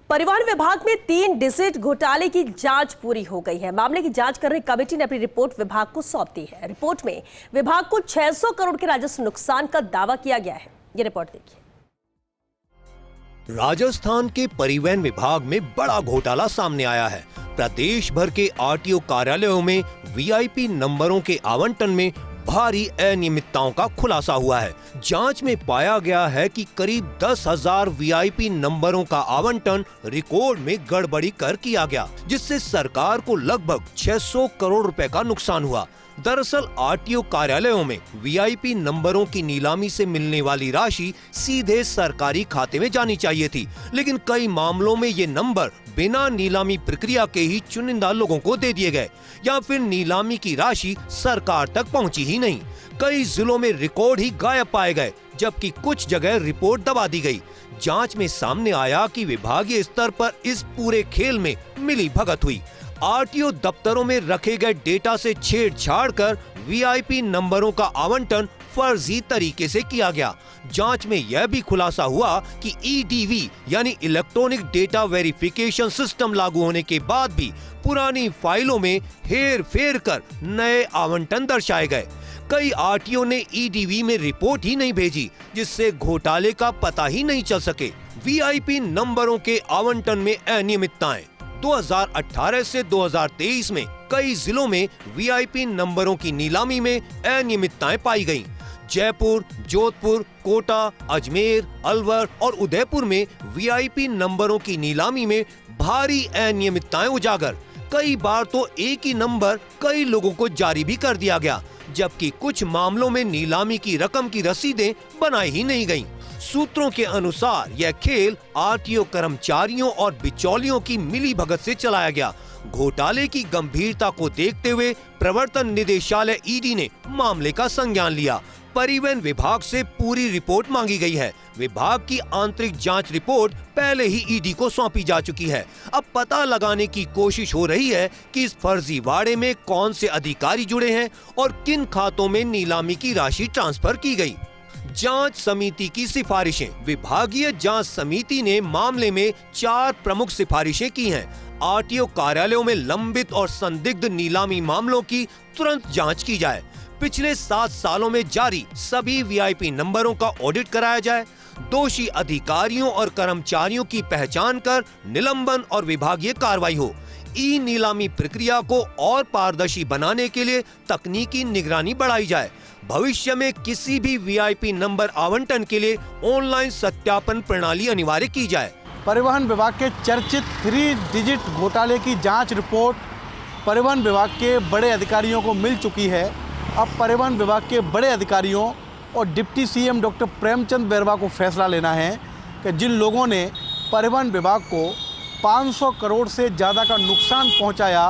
परिवहन विभाग में 3 डिजिट घोटाले की जांच पूरी हो गई है। मामले की जांच कर रही कमेटी ने अपनी रिपोर्ट विभाग को सौंप दी है। रिपोर्ट में विभाग को 600 करोड़ के राजस्व नुकसान का दावा किया गया है। ये रिपोर्ट देखिए। राजस्थान के परिवहन विभाग में बड़ा घोटाला सामने आया है। प्रदेश भर के आरटीओ कार्यालयों में वीआईपी नंबरों के आवंटन में भारी अनियमितताओं का खुलासा हुआ है। जांच में पाया गया है कि करीब 10,000 वीआईपी नंबरों का आवंटन रिकॉर्ड में गड़बड़ी कर किया गया, जिससे सरकार को लगभग 600 करोड़ रुपए का नुकसान हुआ। दरअसल आरटीओ कार्यालयों में वीआईपी नंबरों की नीलामी से मिलने वाली राशि सीधे सरकारी खाते में जानी चाहिए थी, लेकिन कई मामलों में ये नंबर बिना नीलामी प्रक्रिया के ही चुनिंदा लोगों को दे दिए गए, या फिर नीलामी की राशि सरकार तक पहुंची ही नहीं। कई जिलों में रिकॉर्ड ही गायब पाए गए, जबकि कुछ जगह रिपोर्ट दबा दी गई। जांच में सामने आया कि विभागीय स्तर पर इस पूरे खेल में मिली भगत हुई। आरटीओ दफ्तरों में रखे गए डेटा से छेड़छाड़ कर वीआईपी नंबरों का आवंटन फर्जी तरीके से किया गया। जांच में यह भी खुलासा हुआ कि ईडीवी यानी इलेक्ट्रॉनिक डेटा वेरिफिकेशन सिस्टम लागू होने के बाद भी पुरानी फाइलों में हेर फेर कर नए आवंटन दर्शाए गए। कई आरटीओ ने ईडीवी में रिपोर्ट ही नहीं भेजी, जिससे घोटाले का पता ही नहीं चल सके। वीआईपी नंबरों के आवंटन में अनियमितताएं। 2018 से 2023 में कई जिलों में वीआईपी नंबरों की नीलामी में अनियमितताएं पाई गईं। जयपुर, जोधपुर, कोटा, अजमेर, अलवर और उदयपुर में वीआईपी नंबरों की नीलामी में भारी अनियमितताएं उजागर। कई बार तो एक ही नंबर कई लोगों को जारी भी कर दिया गया, जबकि कुछ मामलों में नीलामी की रकम की रसीदें बनाई ही नहीं गईं। सूत्रों के अनुसार यह खेल आरटीओ कर्मचारियों और बिचौलियों की मिलीभगत से चलाया गया। घोटाले की गंभीरता को देखते हुए प्रवर्तन निदेशालय ईडी ने मामले का संज्ञान लिया। परिवहन विभाग से पूरी रिपोर्ट मांगी गई है। विभाग की आंतरिक जांच रिपोर्ट पहले ही ईडी को सौंपी जा चुकी है। अब पता लगाने की कोशिश हो रही है कि इस फर्जीवाड़े में कौन से अधिकारी जुड़े हैं और किन खातों में नीलामी की राशि ट्रांसफर की गई। जांच समिति की सिफारिशें। विभागीय जांच समिति ने मामले में 4 प्रमुख सिफारिशें की हैं। आरटीओ कार्यालयों में लंबित और संदिग्ध नीलामी मामलों की तुरंत जांच की जाए। पिछले 7 सालों में जारी सभी वीआईपी नंबरों का ऑडिट कराया जाए। दोषी अधिकारियों और कर्मचारियों की पहचान कर निलंबन और विभागीय कार्रवाई हो। ई नीलामी प्रक्रिया को और पारदर्शी बनाने के लिए तकनीकी निगरानी बढ़ाई जाए। भविष्य में किसी भी वीआईपी नंबर आवंटन के लिए ऑनलाइन सत्यापन प्रणाली अनिवार्य की जाए। परिवहन विभाग के चर्चित 3 डिजिट घोटाले की जांच रिपोर्ट परिवहन विभाग के बड़े अधिकारियों को मिल चुकी है। अब परिवहन विभाग के बड़े अधिकारियों और deputy CM doctor Premchand Bairwa को फैसला लेना है कि जिन लोगों ने परिवहन विभाग को 500 करोड़ से ज़्यादा का नुकसान पहुंचाया,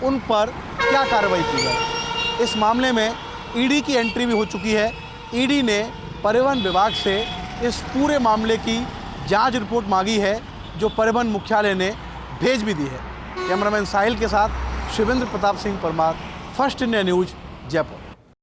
उन पर क्या कार्रवाई की जाए। इस मामले में ईडी की एंट्री भी हो चुकी है। ईडी ने परिवहन विभाग से इस पूरे मामले की जांच रिपोर्ट मांगी है, जो परिवहन मुख्यालय ने भेज भी दी है। कैमरामैन साहिल के साथ Shivendra Pratap Singh Parmar, first India news, Jaipur.